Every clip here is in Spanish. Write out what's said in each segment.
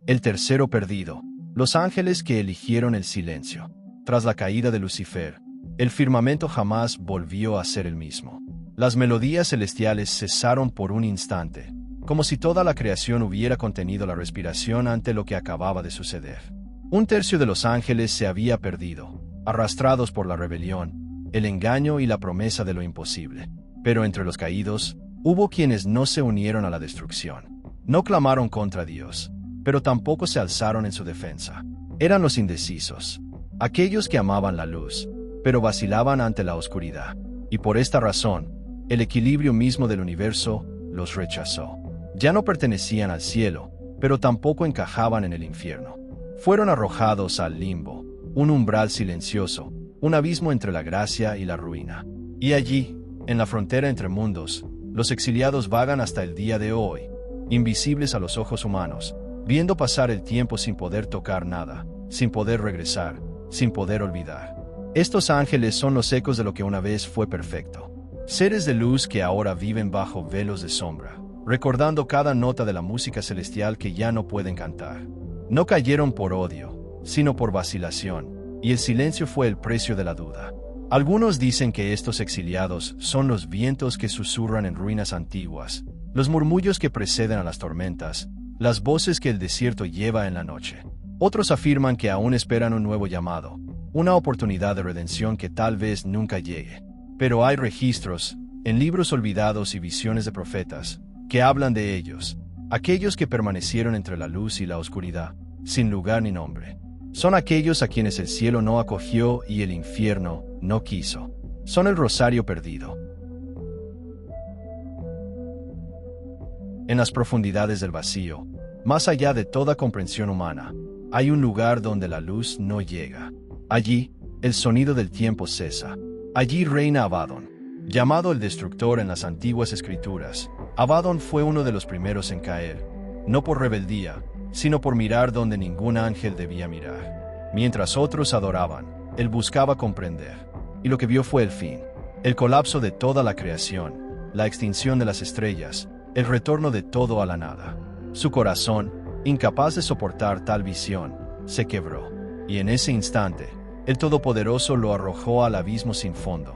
El tercero perdido. Los ángeles que eligieron el silencio. Tras la caída de Lucifer, el firmamento jamás volvió a ser el mismo. Las melodías celestiales cesaron por un instante, como si toda la creación hubiera contenido la respiración ante lo que acababa de suceder. Un tercio de los ángeles se había perdido, arrastrados por la rebelión, el engaño y la promesa de lo imposible. Pero entre los caídos, hubo quienes no se unieron a la destrucción. No clamaron contra Dios, pero tampoco se alzaron en su defensa. Eran los indecisos, aquellos que amaban la luz, pero vacilaban ante la oscuridad. Y por esta razón, el equilibrio mismo del universo los rechazó. Ya no pertenecían al cielo, pero tampoco encajaban en el infierno. Fueron arrojados al limbo, un umbral silencioso, un abismo entre la gracia y la ruina. Y allí, en la frontera entre mundos, los exiliados vagan hasta el día de hoy, invisibles a los ojos humanos, viendo pasar el tiempo sin poder tocar nada, sin poder regresar, sin poder olvidar. Estos ángeles son los ecos de lo que una vez fue perfecto. Seres de luz que ahora viven bajo velos de sombra, recordando cada nota de la música celestial que ya no pueden cantar. No cayeron por odio, sino por vacilación, y el silencio fue el precio de la duda. Algunos dicen que estos exiliados son los vientos que susurran en ruinas antiguas, los murmullos que preceden a las tormentas, las voces que el desierto lleva en la noche. Otros afirman que aún esperan un nuevo llamado, una oportunidad de redención que tal vez nunca llegue. Pero hay registros, en libros olvidados y visiones de profetas, que hablan de ellos, aquellos que permanecieron entre la luz y la oscuridad, sin lugar ni nombre. Son aquellos a quienes el cielo no acogió y el infierno no quiso. Son el rosario perdido. En las profundidades del vacío, más allá de toda comprensión humana, hay un lugar donde la luz no llega. Allí, el sonido del tiempo cesa. Allí reina Abaddon. Llamado el Destructor en las antiguas escrituras, Abaddon fue uno de los primeros en caer, no por rebeldía, sino por mirar donde ningún ángel debía mirar. Mientras otros adoraban, él buscaba comprender, y lo que vio fue el fin, el colapso de toda la creación, la extinción de las estrellas, el retorno de todo a la nada. Su corazón, incapaz de soportar tal visión, se quebró, y en ese instante, el Todopoderoso lo arrojó al abismo sin fondo,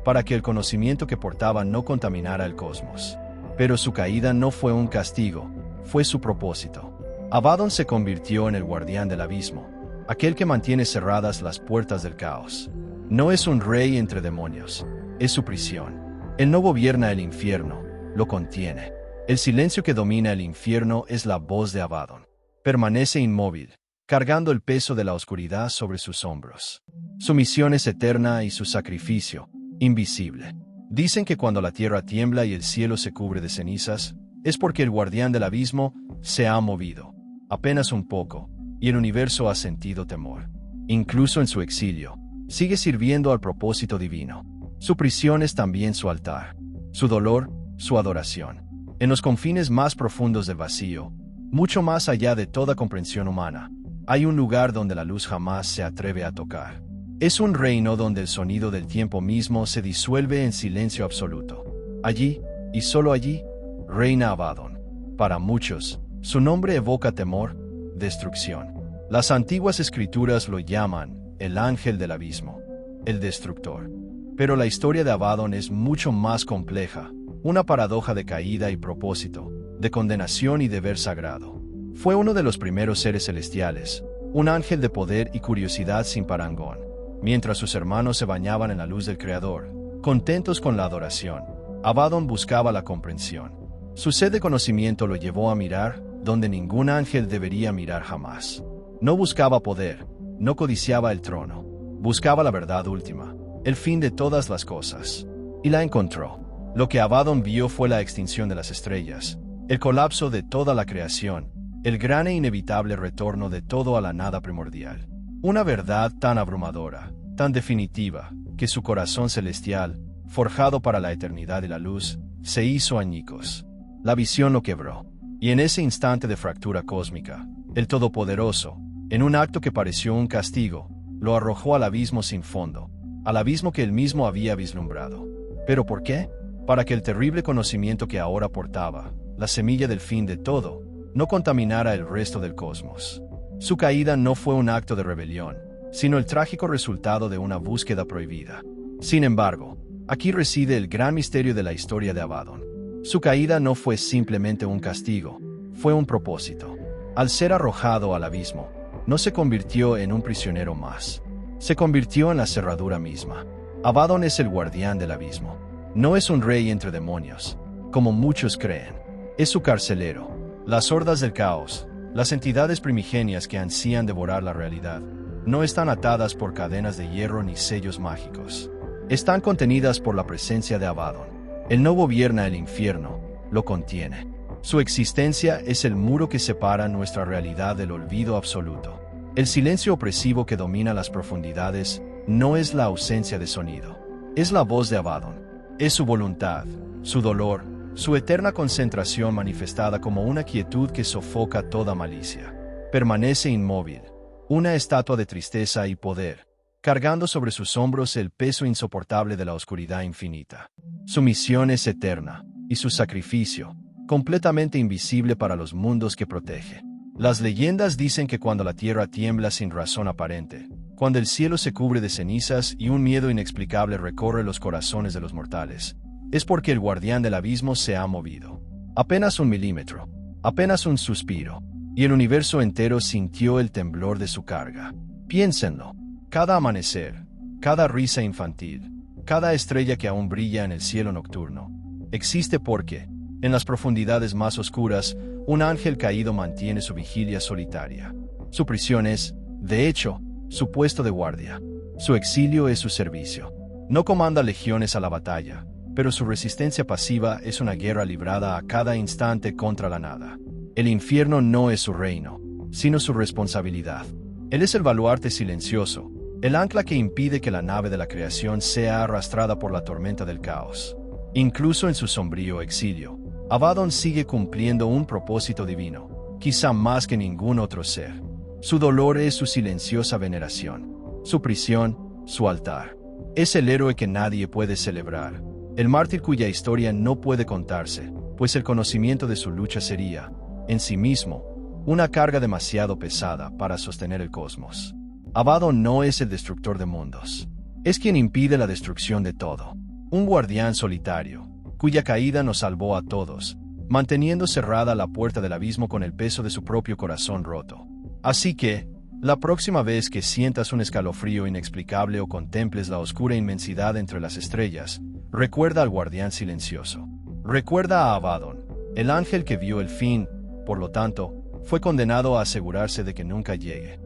para que el conocimiento que portaba no contaminara el cosmos. Pero su caída no fue un castigo, fue su propósito. Abaddon se convirtió en el guardián del abismo, aquel que mantiene cerradas las puertas del caos. No es un rey entre demonios, es su prisión. Él no gobierna el infierno, lo contiene. El silencio que domina el infierno es la voz de Abaddon. Permanece inmóvil, cargando el peso de la oscuridad sobre sus hombros. Su misión es eterna y su sacrificio, invisible. Dicen que cuando la tierra tiembla y el cielo se cubre de cenizas, es porque el guardián del abismo se ha movido, apenas un poco, y el universo ha sentido temor. Incluso en su exilio, sigue sirviendo al propósito divino. Su prisión es también su altar, su dolor, su adoración. En los confines más profundos del vacío, mucho más allá de toda comprensión humana, hay un lugar donde la luz jamás se atreve a tocar. Es un reino donde el sonido del tiempo mismo se disuelve en silencio absoluto. Allí, y solo allí, reina Abaddon. Para muchos, su nombre evoca temor, destrucción. Las antiguas escrituras lo llaman el ángel del abismo, el destructor. Pero la historia de Abaddon es mucho más compleja, una paradoja de caída y propósito, de condenación y deber sagrado. Fue uno de los primeros seres celestiales, un ángel de poder y curiosidad sin parangón. Mientras sus hermanos se bañaban en la luz del Creador, contentos con la adoración, Abaddon buscaba la comprensión. Su sed de conocimiento lo llevó a mirar donde ningún ángel debería mirar jamás. No buscaba poder, no codiciaba el trono, buscaba la verdad última, el fin de todas las cosas. Y la encontró. Lo que Abaddon vio fue la extinción de las estrellas, el colapso de toda la creación, el gran e inevitable retorno de todo a la nada primordial. Una verdad tan abrumadora, tan definitiva, que su corazón celestial, forjado para la eternidad y la luz, se hizo añicos. La visión lo quebró, y en ese instante de fractura cósmica, el Todopoderoso, en un acto que pareció un castigo, lo arrojó al abismo sin fondo, al abismo que él mismo había vislumbrado. ¿Pero por qué? Para que el terrible conocimiento que ahora portaba, la semilla del fin de todo, no contaminara el resto del cosmos. Su caída no fue un acto de rebelión, sino el trágico resultado de una búsqueda prohibida. Sin embargo, aquí reside el gran misterio de la historia de Abaddon. Su caída no fue simplemente un castigo, fue un propósito. Al ser arrojado al abismo, no se convirtió en un prisionero más. Se convirtió en la cerradura misma. Abaddon es el guardián del abismo. No es un rey entre demonios, como muchos creen. Es su carcelero. Las hordas del caos, las entidades primigenias que ansían devorar la realidad, no están atadas por cadenas de hierro ni sellos mágicos. Están contenidas por la presencia de Abaddon. Él no gobierna el infierno, lo contiene. Su existencia es el muro que separa nuestra realidad del olvido absoluto. El silencio opresivo que domina las profundidades no es la ausencia de sonido. Es la voz de Abaddon. Es su voluntad, su dolor, su eterna concentración manifestada como una quietud que sofoca toda malicia. Permanece inmóvil, una estatua de tristeza y poder, cargando sobre sus hombros el peso insoportable de la oscuridad infinita. Su misión es eterna, y su sacrificio, completamente invisible para los mundos que protege. Las leyendas dicen que cuando la tierra tiembla sin razón aparente, cuando el cielo se cubre de cenizas y un miedo inexplicable recorre los corazones de los mortales, es porque el guardián del abismo se ha movido. Apenas un milímetro, apenas un suspiro, y el universo entero sintió el temblor de su carga. Piénsenlo, cada amanecer, cada risa infantil, cada estrella que aún brilla en el cielo nocturno, existe porque, en las profundidades más oscuras, un ángel caído mantiene su vigilia solitaria. Su prisión es, de hecho, su puesto de guardia. Su exilio es su servicio. No comanda legiones a la batalla, pero su resistencia pasiva es una guerra librada a cada instante contra la nada. El infierno no es su reino, sino su responsabilidad. Él es el baluarte silencioso, el ancla que impide que la nave de la creación sea arrastrada por la tormenta del caos. Incluso en su sombrío exilio, Abaddon sigue cumpliendo un propósito divino, quizá más que ningún otro ser. Su dolor es su silenciosa veneración, su prisión, su altar. Es el héroe que nadie puede celebrar, el mártir cuya historia no puede contarse, pues el conocimiento de su lucha sería, en sí mismo, una carga demasiado pesada para sostener el cosmos. Abaddon no es el destructor de mundos, es quien impide la destrucción de todo. Un guardián solitario, cuya caída nos salvó a todos, manteniendo cerrada la puerta del abismo con el peso de su propio corazón roto. Así que, la próxima vez que sientas un escalofrío inexplicable o contemples la oscura inmensidad entre las estrellas, recuerda al guardián silencioso. Recuerda a Abaddon, el ángel que vio el fin, por lo tanto, fue condenado a asegurarse de que nunca llegue.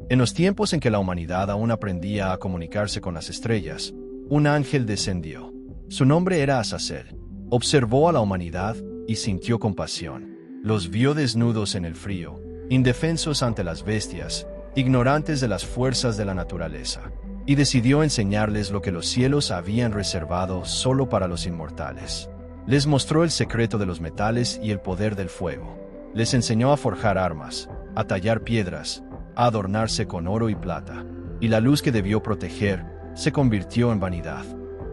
En los tiempos en que la humanidad aún aprendía a comunicarse con las estrellas, un ángel descendió. Su nombre era Azazel. Observó a la humanidad y sintió compasión. Los vio desnudos en el frío, indefensos ante las bestias, ignorantes de las fuerzas de la naturaleza, y decidió enseñarles lo que los cielos habían reservado solo para los inmortales. Les mostró el secreto de los metales y el poder del fuego. Les enseñó a forjar armas, a tallar piedras, a adornarse con oro y plata, y la luz que debió proteger se convirtió en vanidad.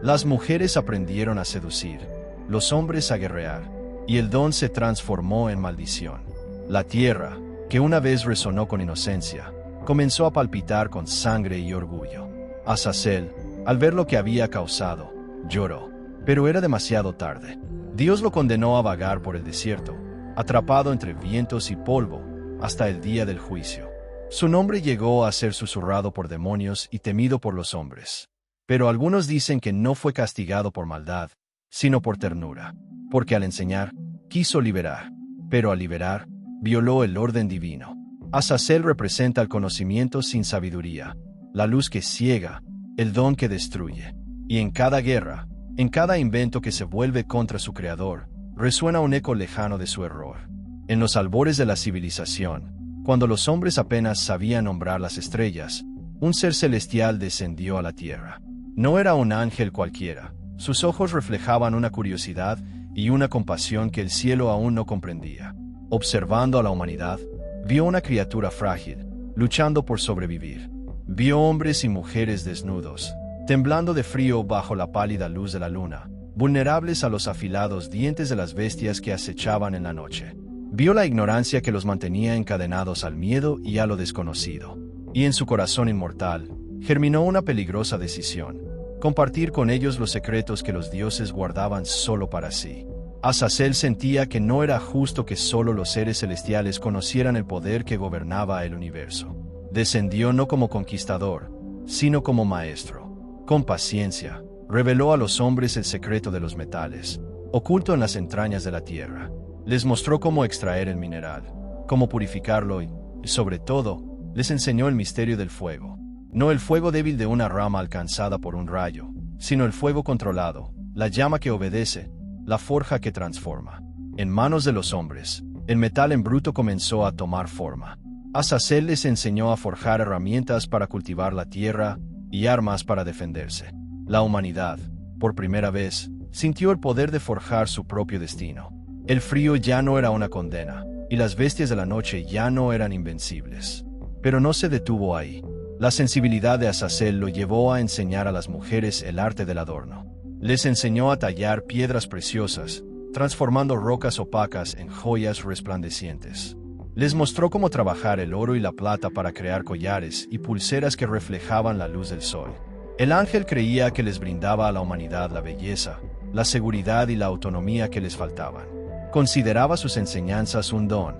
Las mujeres aprendieron a seducir, los hombres a guerrear, y el don se transformó en maldición. La tierra, que una vez resonó con inocencia, comenzó a palpitar con sangre y orgullo. Azazel, al ver lo que había causado, lloró, pero era demasiado tarde. Dios lo condenó a vagar por el desierto, atrapado entre vientos y polvo, hasta el día del juicio. Su nombre llegó a ser susurrado por demonios y temido por los hombres. Pero algunos dicen que no fue castigado por maldad, sino por ternura, porque al enseñar, quiso liberar, pero al liberar, violó el orden divino. Azazel representa el conocimiento sin sabiduría, la luz que ciega, el don que destruye. Y en cada guerra, en cada invento que se vuelve contra su creador, resuena un eco lejano de su error. En los albores de la civilización, cuando los hombres apenas sabían nombrar las estrellas, un ser celestial descendió a la tierra. No era un ángel cualquiera. Sus ojos reflejaban una curiosidad y una compasión que el cielo aún no comprendía. Observando a la humanidad, vio una criatura frágil, luchando por sobrevivir. Vio hombres y mujeres desnudos, temblando de frío bajo la pálida luz de la luna, vulnerables a los afilados dientes de las bestias que acechaban en la noche. Vio la ignorancia que los mantenía encadenados al miedo y a lo desconocido. Y en su corazón inmortal, germinó una peligrosa decisión: compartir con ellos los secretos que los dioses guardaban solo para sí. Azazel sentía que no era justo que solo los seres celestiales conocieran el poder que gobernaba el universo. Descendió no como conquistador, sino como maestro. Con paciencia, reveló a los hombres el secreto de los metales, oculto en las entrañas de la tierra. Les mostró cómo extraer el mineral, cómo purificarlo y, sobre todo, les enseñó el misterio del fuego. No el fuego débil de una rama alcanzada por un rayo, sino el fuego controlado, la llama que obedece, la forja que transforma. En manos de los hombres, el metal en bruto comenzó a tomar forma. Azazel les enseñó a forjar herramientas para cultivar la tierra y armas para defenderse. La humanidad, por primera vez, sintió el poder de forjar su propio destino. El frío ya no era una condena, y las bestias de la noche ya no eran invencibles. Pero no se detuvo ahí. La sensibilidad de Azazel lo llevó a enseñar a las mujeres el arte del adorno. Les enseñó a tallar piedras preciosas, transformando rocas opacas en joyas resplandecientes. Les mostró cómo trabajar el oro y la plata para crear collares y pulseras que reflejaban la luz del sol. El ángel creía que les brindaba a la humanidad la belleza, la seguridad y la autonomía que les faltaban. Consideraba sus enseñanzas un don,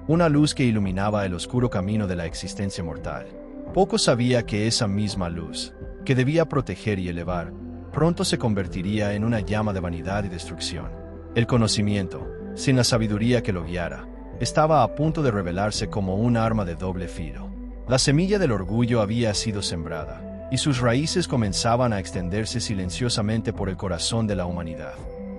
una luz que iluminaba el oscuro camino de la existencia mortal. Poco sabía que esa misma luz, que debía proteger y elevar, pronto se convertiría en una llama de vanidad y destrucción. El conocimiento, sin la sabiduría que lo guiara, estaba a punto de revelarse como un arma de doble filo. La semilla del orgullo había sido sembrada, y sus raíces comenzaban a extenderse silenciosamente por el corazón de la humanidad.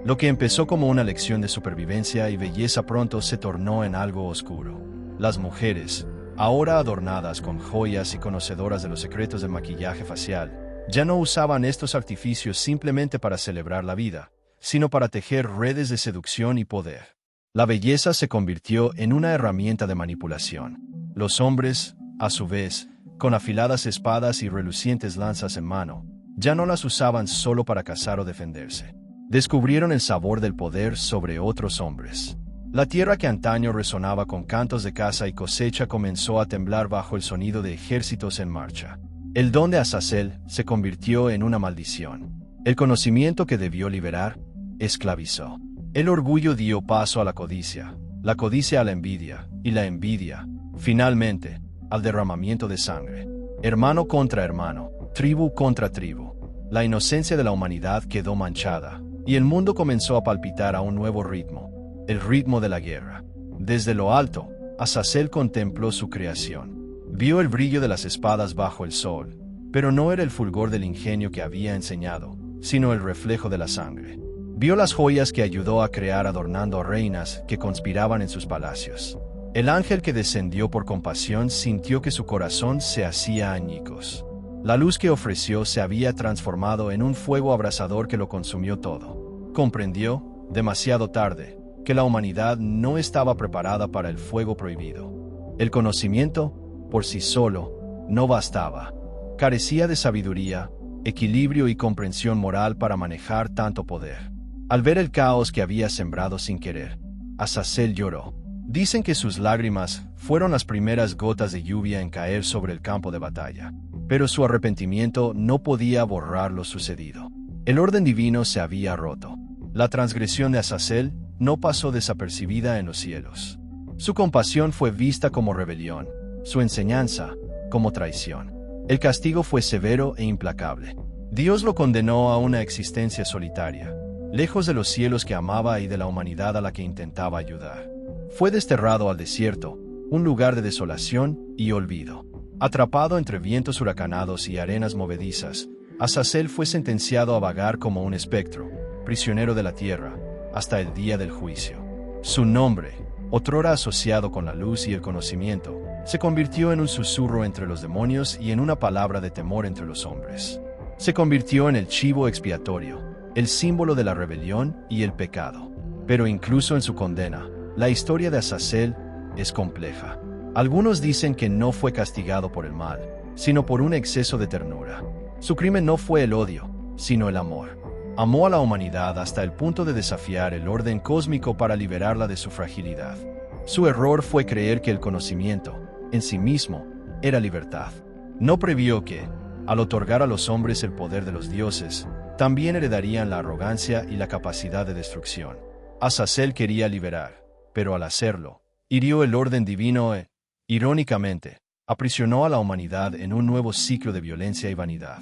Lo que empezó como una lección de supervivencia y belleza pronto se tornó en algo oscuro. Las mujeres, ahora adornadas con joyas y conocedoras de los secretos del maquillaje facial, ya no usaban estos artificios simplemente para celebrar la vida, sino para tejer redes de seducción y poder. La belleza se convirtió en una herramienta de manipulación. Los hombres, a su vez, con afiladas espadas y relucientes lanzas en mano, ya no las usaban solo para cazar o defenderse. Descubrieron el sabor del poder sobre otros hombres. La tierra que antaño resonaba con cantos de caza y cosecha comenzó a temblar bajo el sonido de ejércitos en marcha. El don de Azazel se convirtió en una maldición. El conocimiento que debió liberar, esclavizó. El orgullo dio paso a la codicia a la envidia, y la envidia, finalmente, al derramamiento de sangre. Hermano contra hermano, tribu contra tribu. La inocencia de la humanidad quedó manchada, y el mundo comenzó a palpitar a un nuevo ritmo, el ritmo de la guerra. Desde lo alto, Azazel contempló su creación. Vio el brillo de las espadas bajo el sol, pero no era el fulgor del ingenio que había enseñado, sino el reflejo de la sangre. Vio las joyas que ayudó a crear adornando a reinas que conspiraban en sus palacios. El ángel que descendió por compasión sintió que su corazón se hacía añicos. La luz que ofreció se había transformado en un fuego abrasador que lo consumió todo. Comprendió, demasiado tarde, que la humanidad no estaba preparada para el fuego prohibido. El conocimiento, por sí solo, no bastaba. Carecía de sabiduría, equilibrio y comprensión moral para manejar tanto poder. Al ver el caos que había sembrado sin querer, Azazel lloró. Dicen que sus lágrimas fueron las primeras gotas de lluvia en caer sobre el campo de batalla, pero su arrepentimiento no podía borrar lo sucedido. El orden divino se había roto. La transgresión de Azazel no pasó desapercibida en los cielos. Su compasión fue vista como rebelión, su enseñanza como traición. El castigo fue severo e implacable. Dios lo condenó a una existencia solitaria, lejos de los cielos que amaba y de la humanidad a la que intentaba ayudar. Fue desterrado al desierto, un lugar de desolación y olvido. Atrapado entre vientos huracanados y arenas movedizas, Azazel fue sentenciado a vagar como un espectro, prisionero de la tierra, hasta el día del juicio. Su nombre, otrora asociado con la luz y el conocimiento, se convirtió en un susurro entre los demonios y en una palabra de temor entre los hombres. Se convirtió en el chivo expiatorio, el símbolo de la rebelión y el pecado. Pero incluso en su condena, la historia de Azazel es compleja. Algunos dicen que no fue castigado por el mal, sino por un exceso de ternura. Su crimen no fue el odio, sino el amor. Amó a la humanidad hasta el punto de desafiar el orden cósmico para liberarla de su fragilidad. Su error fue creer que el conocimiento, en sí mismo, era libertad. No previó que, al otorgar a los hombres el poder de los dioses, también heredarían la arrogancia y la capacidad de destrucción. Azazel quería liberar, pero al hacerlo, hirió el orden divino e, irónicamente, aprisionó a la humanidad en un nuevo ciclo de violencia y vanidad.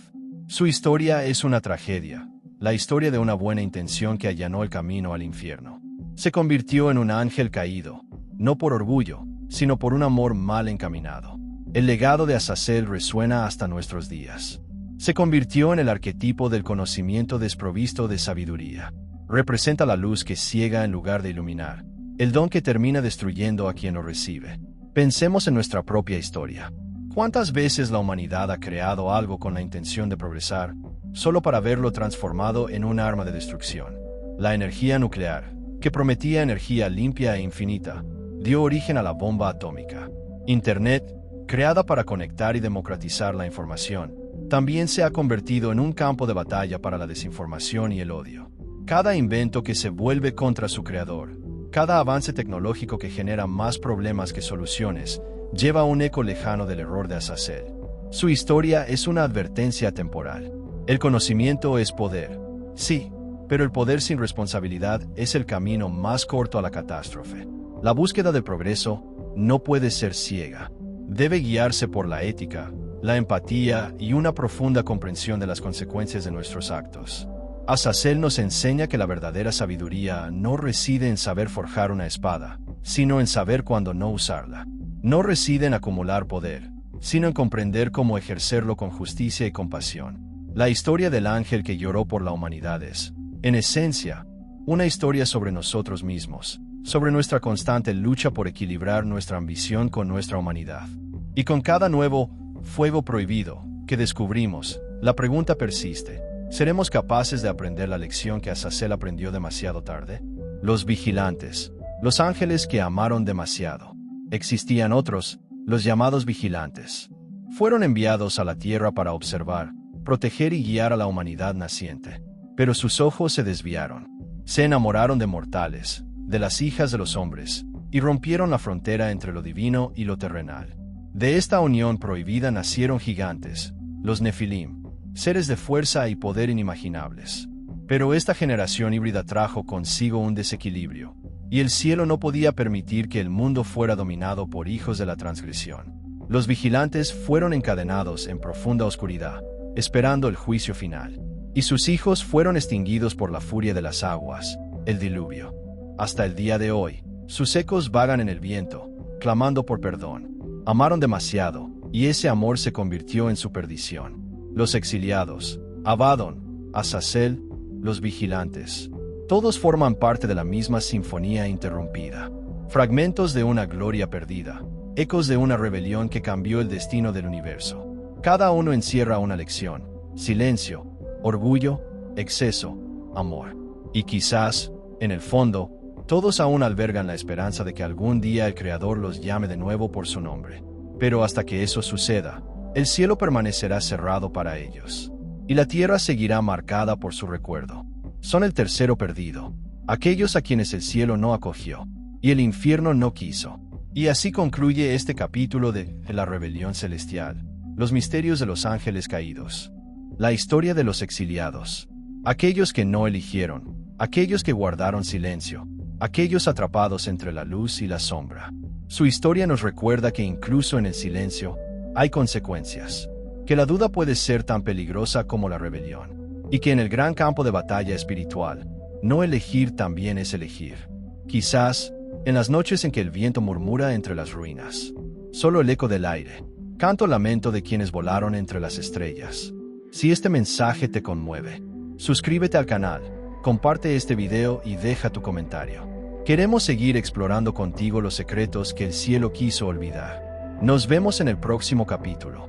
Su historia es una tragedia, la historia de una buena intención que allanó el camino al infierno. Se convirtió en un ángel caído, no por orgullo, sino por un amor mal encaminado. El legado de Azazel resuena hasta nuestros días. Se convirtió en el arquetipo del conocimiento desprovisto de sabiduría. Representa la luz que ciega en lugar de iluminar, el don que termina destruyendo a quien lo recibe. Pensemos en nuestra propia historia. ¿Cuántas veces la humanidad ha creado algo con la intención de progresar, solo para verlo transformado en un arma de destrucción? La energía nuclear, que prometía energía limpia e infinita, dio origen a la bomba atómica. Internet, creada para conectar y democratizar la información, también se ha convertido en un campo de batalla para la desinformación y el odio. Cada invento que se vuelve contra su creador, cada avance tecnológico que genera más problemas que soluciones, lleva un eco lejano del error de Azazel. Su historia es una advertencia temporal. El conocimiento es poder, sí, pero el poder sin responsabilidad es el camino más corto a la catástrofe. La búsqueda del progreso no puede ser ciega. Debe guiarse por la ética, la empatía y una profunda comprensión de las consecuencias de nuestros actos. Azazel nos enseña que la verdadera sabiduría no reside en saber forjar una espada, sino en saber cuándo no usarla. No reside en acumular poder, sino en comprender cómo ejercerlo con justicia y compasión. La historia del ángel que lloró por la humanidad es, en esencia, una historia sobre nosotros mismos, sobre nuestra constante lucha por equilibrar nuestra ambición con nuestra humanidad. Y con cada nuevo fuego prohibido que descubrimos, la pregunta persiste: ¿seremos capaces de aprender la lección que Azazel aprendió demasiado tarde? Los vigilantes, los ángeles que amaron demasiado. Existían otros, los llamados vigilantes. Fueron enviados a la tierra para observar, proteger y guiar a la humanidad naciente. Pero sus ojos se desviaron. Se enamoraron de mortales, de las hijas de los hombres, y rompieron la frontera entre lo divino y lo terrenal. De esta unión prohibida nacieron gigantes, los Nefilim, seres de fuerza y poder inimaginables. Pero esta generación híbrida trajo consigo un desequilibrio, y el cielo no podía permitir que el mundo fuera dominado por hijos de la transgresión. Los vigilantes fueron encadenados en profunda oscuridad, esperando el juicio final, y sus hijos fueron extinguidos por la furia de las aguas, el diluvio. Hasta el día de hoy, sus ecos vagan en el viento, clamando por perdón. Amaron demasiado, y ese amor se convirtió en su perdición. Los exiliados, Abaddon, Azazel, los vigilantes, todos forman parte de la misma sinfonía interrumpida. Fragmentos de una gloria perdida, ecos de una rebelión que cambió el destino del universo. Cada uno encierra una lección: silencio, orgullo, exceso, amor. Y quizás, en el fondo, todos aún albergan la esperanza de que algún día el Creador los llame de nuevo por su nombre. Pero hasta que eso suceda, el cielo permanecerá cerrado para ellos, y la tierra seguirá marcada por su recuerdo. Son el tercero perdido, aquellos a quienes el cielo no acogió, y el infierno no quiso. Y así concluye este capítulo de La rebelión celestial, los misterios de los ángeles caídos. La historia de los exiliados, aquellos que no eligieron, aquellos que guardaron silencio, aquellos atrapados entre la luz y la sombra. Su historia nos recuerda que incluso en el silencio hay consecuencias, que la duda puede ser tan peligrosa como la rebelión, y que en el gran campo de batalla espiritual, no elegir también es elegir. Quizás, en las noches en que el viento murmura entre las ruinas, solo el eco del aire, canto lamento de quienes volaron entre las estrellas. Si este mensaje te conmueve, suscríbete al canal, comparte este video y deja tu comentario. Queremos seguir explorando contigo los secretos que el cielo quiso olvidar. Nos vemos en el próximo capítulo.